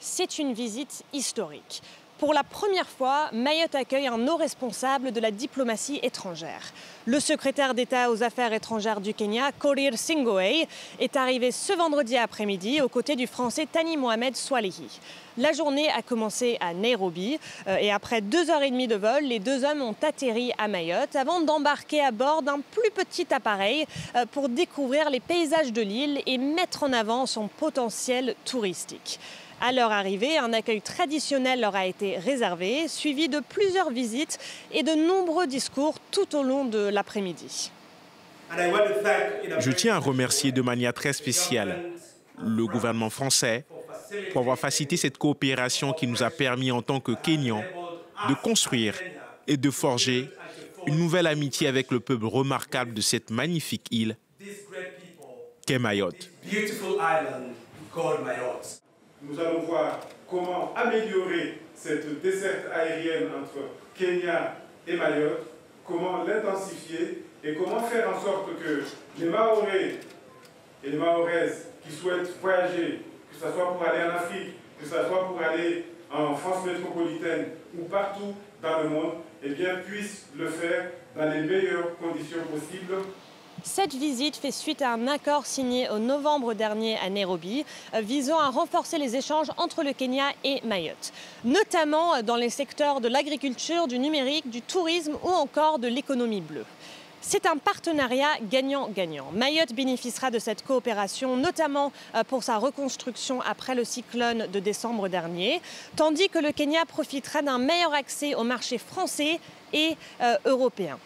c'est une visite historique. Pour la première fois, Mayotte accueille un haut responsable de la diplomatie étrangère. Le secrétaire d'État aux Affaires étrangères du Kenya, Korir Sing'oei, est arrivé ce vendredi après-midi aux côtés du Français Thani Mohamed Swalihi. La journée a commencé à Nairobi et après 2h30 de vol, les deux hommes ont atterri à Mayotte avant d'embarquer à bord d'un plus petit appareil pour découvrir les paysages de l'île et mettre en avant son potentiel touristique. À leur arrivée, un accueil traditionnel leur a été réservé, suivi de plusieurs visites et de nombreux discours tout au long de l'après-midi. Je tiens à remercier de manière très spéciale le gouvernement français pour avoir facilité cette coopération qui nous a permis en tant que Kenyans de construire et de forger une nouvelle amitié avec le peuple remarquable de cette magnifique île qu'est Mayotte. Nous allons voir comment améliorer cette desserte aérienne entre Kenya et Mayotte, comment l'intensifier et comment faire en sorte que les Mahorais et les Mahoraises qui souhaitent voyager, que ce soit pour aller en Afrique, que ce soit pour aller en France métropolitaine ou partout dans le monde, eh bien, puissent le faire dans les meilleures conditions possibles. Cette visite fait suite à un accord signé en novembre dernier à Nairobi, visant à renforcer les échanges entre le Kenya et Mayotte, notamment dans les secteurs de l'agriculture, du numérique, du tourisme ou encore de l'économie bleue. C'est un partenariat gagnant-gagnant. Mayotte bénéficiera de cette coopération, notamment pour sa reconstruction après le cyclone de décembre dernier, tandis que le Kenya profitera d'un meilleur accès au marché français et européen.